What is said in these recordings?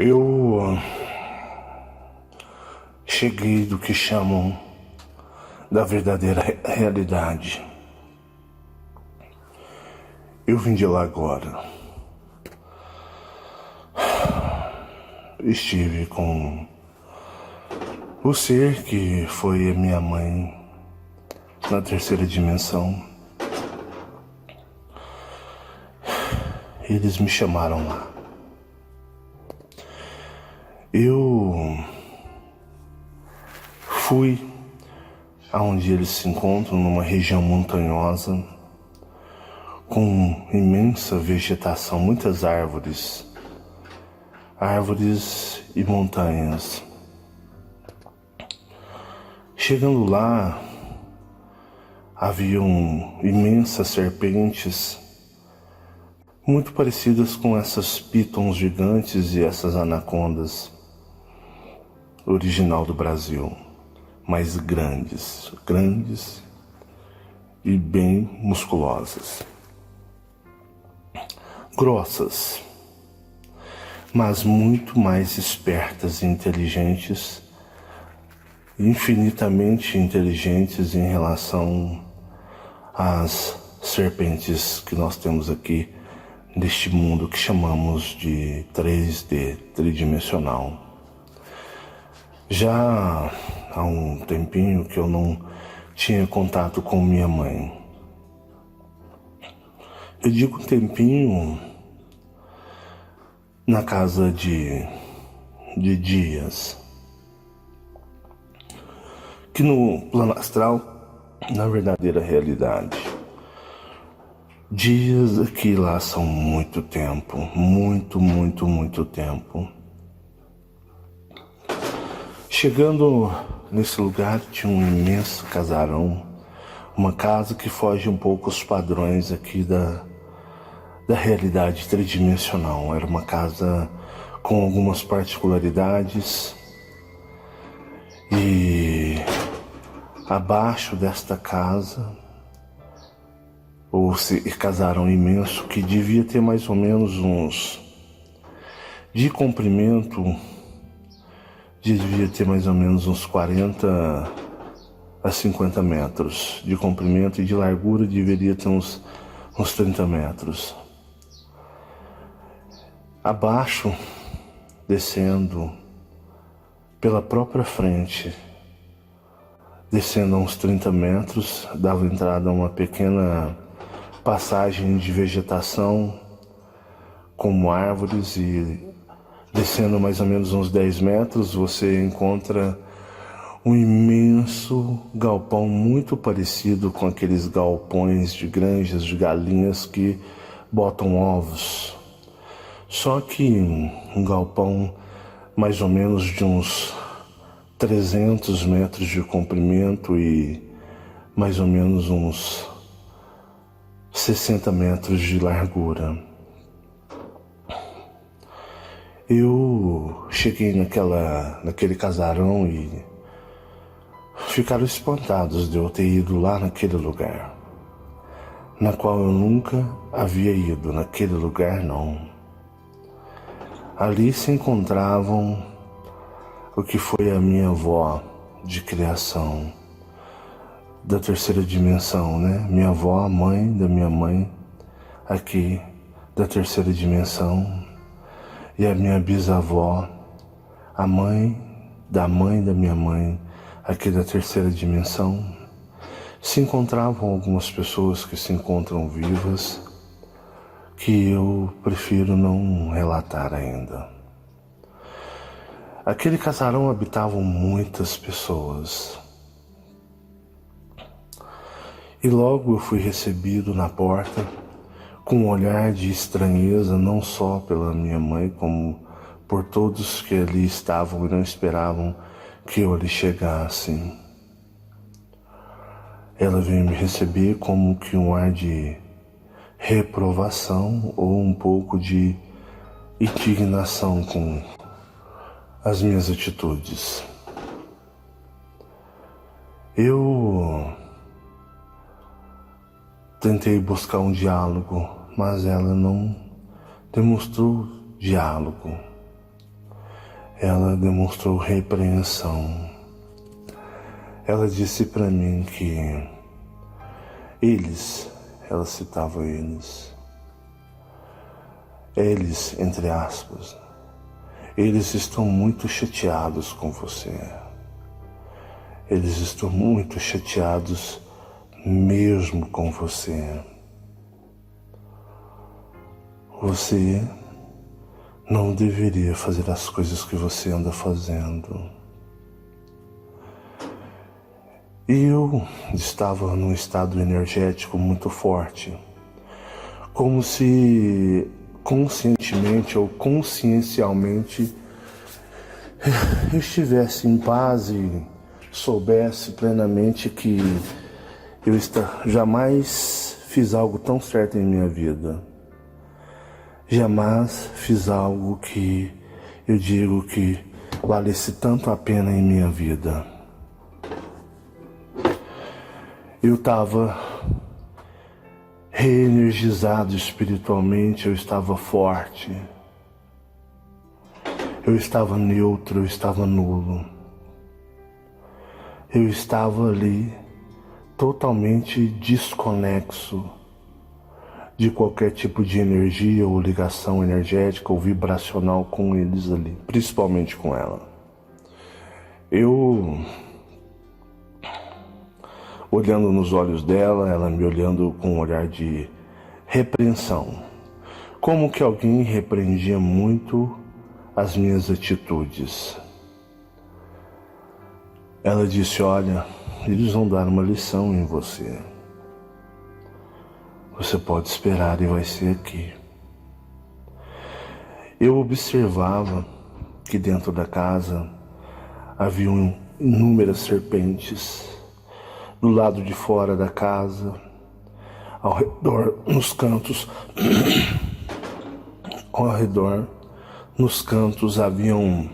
Eu cheguei do que chamam da verdadeira realidade. Eu vim de lá agora. Estive com o ser que foi a minha mãe na terceira dimensão. Eles me chamaram lá. Eu fui aonde eles se encontram, numa região montanhosa, com imensa vegetação, muitas árvores e montanhas. Chegando lá, haviam imensas serpentes, muito parecidas com essas pitons gigantes e essas anacondas original do Brasil, mas grandes e bem musculosas, grossas, mas muito mais espertas e inteligentes, infinitamente inteligentes em relação às serpentes que nós temos aqui neste mundo que chamamos de 3D, tridimensional. Já há um tempinho que eu não tinha contato com minha mãe. Eu digo um tempinho na casa de dias, que no plano astral, na verdadeira realidade, dias aqui lá são muito tempo, muito tempo. Chegando nesse lugar, tinha um imenso casarão, uma casa que foge um pouco os padrões aqui da realidade tridimensional. Era uma casa com algumas particularidades e abaixo desta casa, casarão imenso que devia ter mais ou menos de comprimento, devia ter mais ou menos uns 40 a 50 metros de comprimento, e de largura deveria ter uns 30 metros. Abaixo, descendo pela própria frente, descendo a uns 30 metros, dava entrada a uma pequena passagem de vegetação, como árvores, e descendo mais ou menos uns 10 metros, você encontra um imenso galpão muito parecido com aqueles galpões de granjas de galinhas que botam ovos. Só que um galpão mais ou menos de uns 300 metros de comprimento e mais ou menos uns 60 metros de largura. Eu cheguei naquele casarão e ficaram espantados de eu ter ido lá naquele lugar, na qual eu nunca havia ido, naquele lugar não. Ali se encontravam o que foi a minha avó de criação, da terceira dimensão, né? Minha avó, a mãe da minha mãe, aqui da terceira dimensão, e a minha bisavó, a mãe da minha mãe, aqui da terceira dimensão. Se encontravam algumas pessoas que se encontram vivas, que eu prefiro não relatar ainda. Aquele casarão habitavam muitas pessoas. E logo eu fui recebido na porta com um olhar de estranheza, não só pela minha mãe, como por todos que ali estavam e não esperavam que eu ali chegasse. Ela veio me receber como que um ar de reprovação ou um pouco de indignação com as minhas atitudes. Eu tentei buscar um diálogo, mas ela não demonstrou diálogo. ela demonstrou repreensão. Ela disse para mim que ela citava eles, entre aspas, eles estão muito chateados com você. Eles estão muito chateados mesmo com você. Você não deveria fazer as coisas que você anda fazendo. E eu estava num estado energético muito forte, como se conscientemente ou consciencialmente eu estivesse em paz e soubesse plenamente que eu jamais fiz algo tão certo em minha vida. Jamais fiz algo que eu digo que valesse tanto a pena em minha vida. Eu estava reenergizado espiritualmente, eu estava forte. Eu estava neutro, eu estava nulo. Eu estava ali totalmente desconexo de qualquer tipo de energia ou ligação energética ou vibracional com eles ali, principalmente com ela. Eu, olhando nos olhos dela, ela me olhando com um olhar de repreensão, como que alguém repreendia muito as minhas atitudes. Ela disse: olha, eles vão dar uma lição em você. Você pode esperar e vai ser aqui. Eu observava que dentro da casa haviam inúmeras serpentes do lado de fora da casa, ao redor, nos cantos. Ao redor, nos cantos, haviam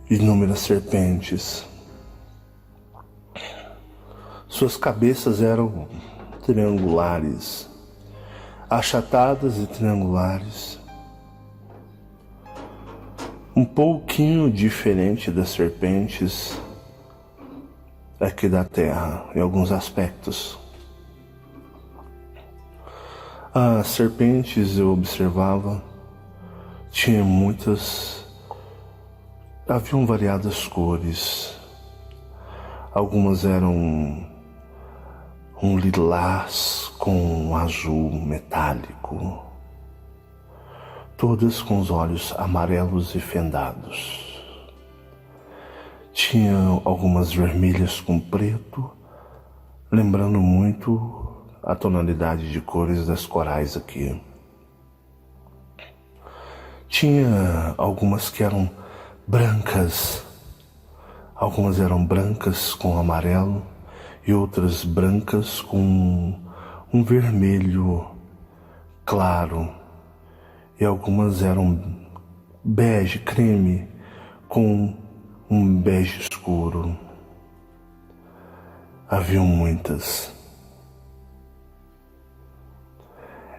inúmeras serpentes. Suas cabeças eram triangulares, achatadas e triangulares, um pouquinho diferente das serpentes aqui da Terra, em alguns aspectos. As serpentes, eu observava, tinham haviam variadas cores. Algumas eram um lilás com um azul metálico, todas com os olhos amarelos e fendados. Tinha algumas vermelhas com preto, lembrando muito a tonalidade de cores das corais aqui. Tinha algumas que eram brancas, algumas eram brancas com amarelo e outras brancas com um vermelho claro, e algumas eram bege, creme, com um bege escuro. Haviam muitas.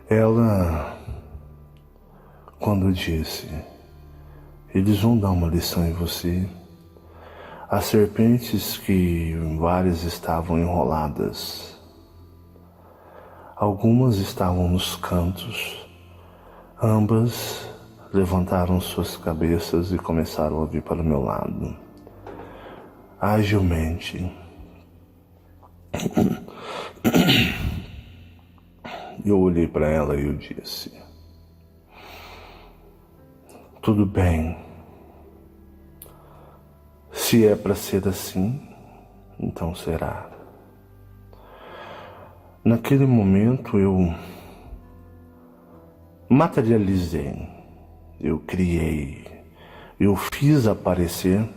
Ela, quando disse: eles vão dar uma lição em você, as serpentes, que várias estavam enroladas, algumas estavam nos cantos, ambas levantaram suas cabeças e começaram a vir para o meu lado, agilmente. Eu olhei para ela e eu disse: tudo bem. Se é para ser assim, então será. Naquele momento eu materializei, eu criei, eu fiz aparecer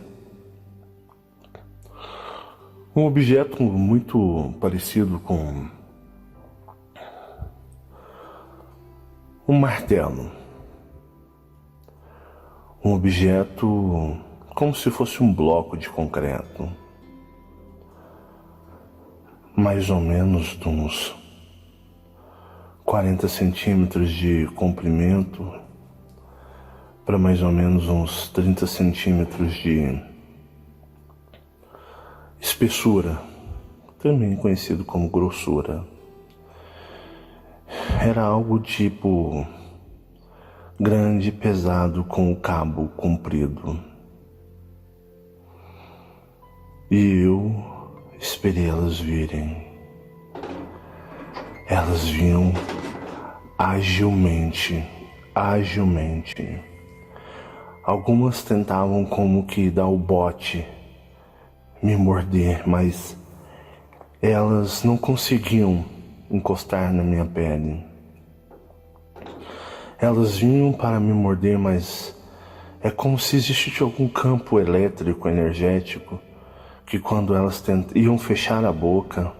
um objeto muito parecido com um martelo. Um objeto como se fosse um bloco de concreto, mais ou menos de uns 40 centímetros de comprimento para mais ou menos uns 30 centímetros de espessura, também conhecido como grossura. Era algo tipo grande e pesado com o cabo comprido. E eu esperei elas virem. Elas vinham agilmente. Algumas tentavam como que dar o bote, me morder, mas elas não conseguiam encostar na minha pele. Elas vinham para me morder, mas é como se existisse algum campo elétrico, energético, que quando elas iam fechar a boca,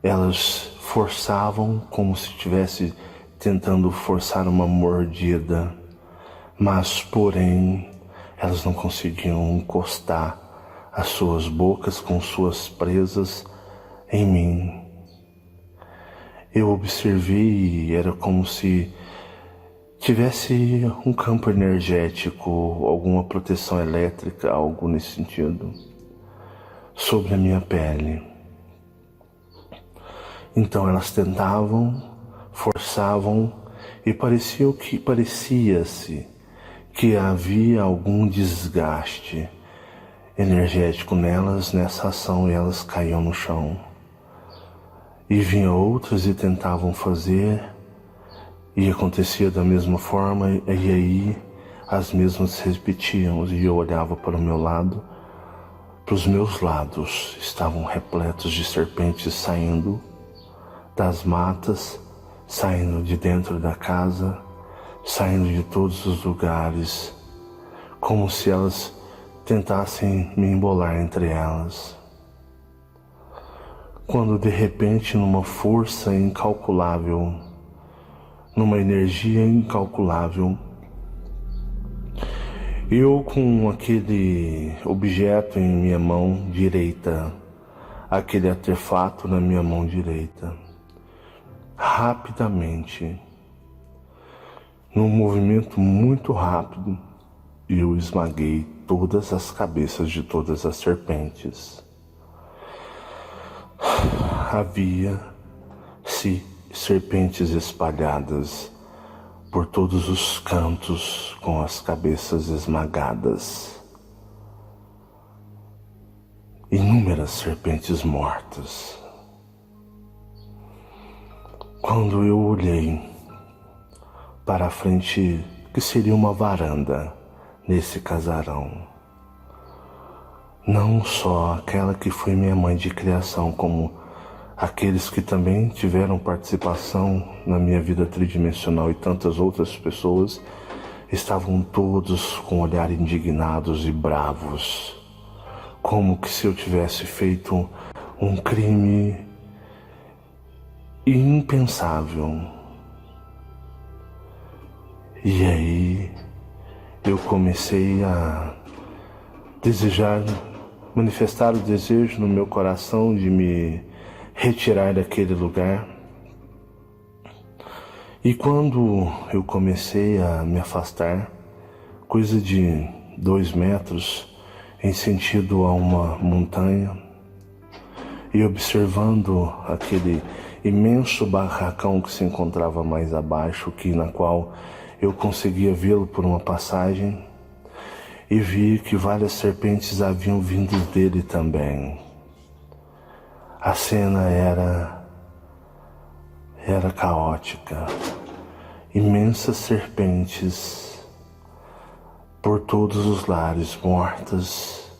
elas forçavam como se estivesse tentando forçar uma mordida, mas porém elas não conseguiam encostar as suas bocas com suas presas em mim. Eu observei e era como se tivesse um campo energético, alguma proteção elétrica, algo nesse sentido, sobre a minha pele. Então elas tentavam, forçavam e parecia-se que havia algum desgaste energético nelas nessa ação e elas caíam no chão. E vinham outras e tentavam fazer e acontecia da mesma forma e aí as mesmas se repetiam e eu olhava para o meu lado, para os meus lados estavam repletos de serpentes saindo das matas, saindo de dentro da casa, saindo de todos os lugares, como se elas tentassem me embolar entre elas. Quando de repente, numa força incalculável, numa energia incalculável, eu com aquele objeto em minha mão direita, aquele artefato na minha mão direita, rapidamente, num movimento muito rápido, eu esmaguei todas as cabeças de todas as serpentes. Havia-se serpentes espalhadas por todos os cantos com as cabeças esmagadas. Inúmeras serpentes mortas. Quando eu olhei para a frente, que seria uma varanda nesse casarão, não só aquela que foi minha mãe de criação, como aqueles que também tiveram participação na minha vida tridimensional e tantas outras pessoas, estavam todos com olhar indignados e bravos, como que se eu tivesse feito um crime impensável. E aí eu comecei a desejar, manifestar o desejo no meu coração de me retirar daquele lugar. E quando eu comecei a me afastar, coisa de 2 metros, em sentido a uma montanha, e observando aquele imenso barracão que se encontrava mais abaixo, na qual eu conseguia vê-lo por uma passagem, e vi que várias serpentes haviam vindo dele também. A cena era caótica. Imensas serpentes por todos os lares, mortas,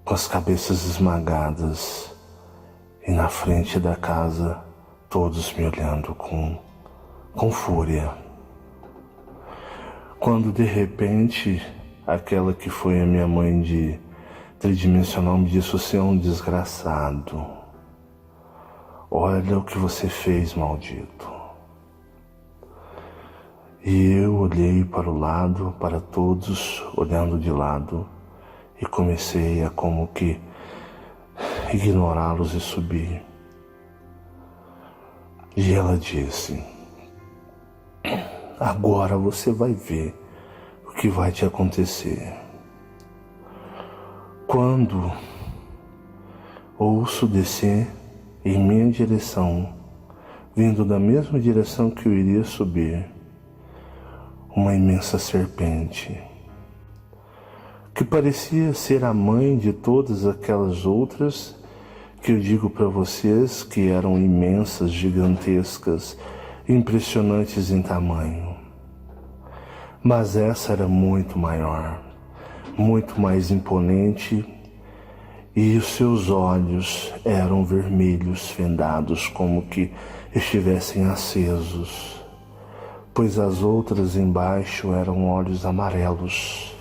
com as cabeças esmagadas, e na frente da casa, todos me olhando com fúria. Quando de repente, aquela que foi a minha mãe de tridimensional me disse: "Você é um desgraçado. Olha o que você fez, maldito." E eu olhei para o lado, para todos, olhando de lado, e comecei a como que ignorá-los e subir. E ela disse: agora você vai ver o que vai te acontecer. Quando ouço descer em minha direção, vindo da mesma direção que eu iria subir, uma imensa serpente, que parecia ser a mãe de todas aquelas outras que eu digo para vocês que eram imensas, gigantescas, impressionantes em tamanho. Mas essa era muito maior, muito mais imponente, e os seus olhos eram vermelhos, fendados, como que estivessem acesos, pois as outras embaixo eram olhos amarelos,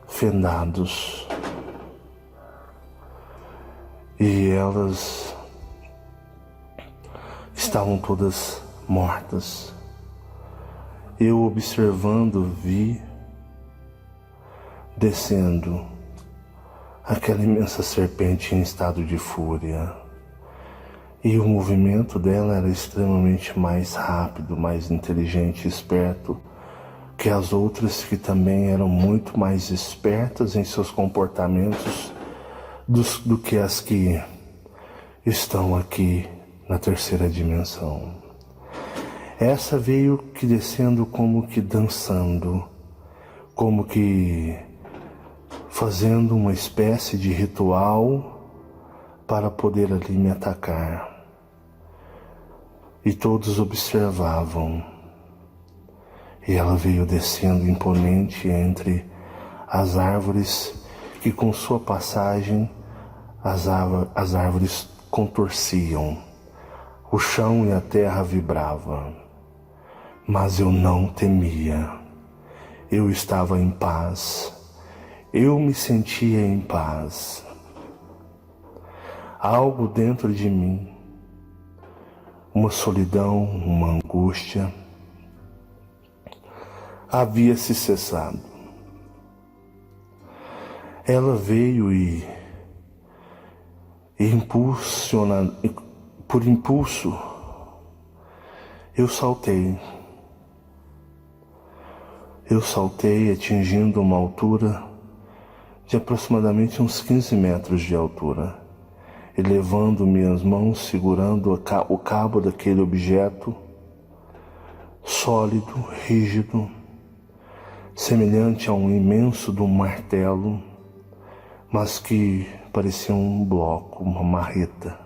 fendados, e elas estavam todas mortas. Eu, observando, vi descendo aquela imensa serpente em estado de fúria, e o movimento dela era extremamente mais rápido, mais inteligente e esperto que as outras, que também eram muito mais espertas em seus comportamentos do que as que estão aqui na terceira dimensão. Essa veio que descendo como que dançando, como que fazendo uma espécie de ritual para poder ali me atacar. E todos observavam. E ela veio descendo imponente entre as árvores, que com sua passagem as árvores contorciam, o chão e a terra vibravam. Mas eu não temia, eu estava em paz, eu me sentia em paz. Algo dentro de mim, uma solidão, uma angústia, havia se cessado. Ela veio e por impulso, eu saltei. Eu saltei atingindo uma altura de aproximadamente uns 15 metros de altura, elevando minhas mãos, segurando o cabo daquele objeto sólido, rígido, semelhante a um imenso de um martelo, mas que parecia um bloco, uma marreta,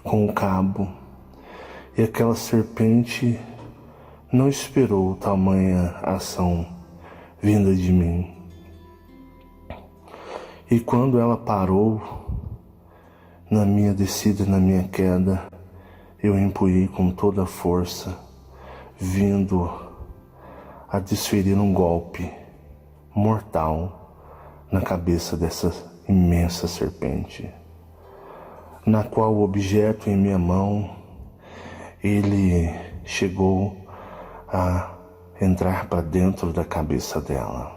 com o cabo. E aquela serpente não esperou tamanha ação vinda de mim. E quando ela parou, na minha descida, na minha queda, eu empunhei com toda a força, vindo a desferir um golpe mortal na cabeça dessa imensa serpente, na qual o objeto em minha mão, ele chegou a entrar para dentro da cabeça dela.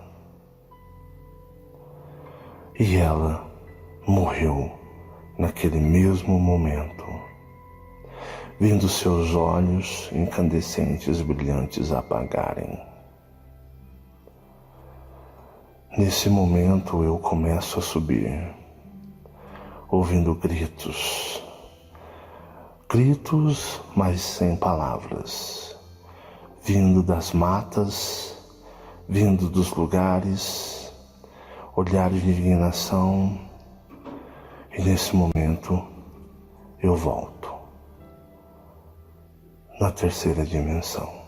E ela morreu naquele mesmo momento, vendo seus olhos incandescentes, brilhantes, apagarem. Nesse momento eu começo a subir, ouvindo gritos, mas sem palavras, vindo das matas, vindo dos lugares, olhares de indignação, e nesse momento eu volto na terceira dimensão.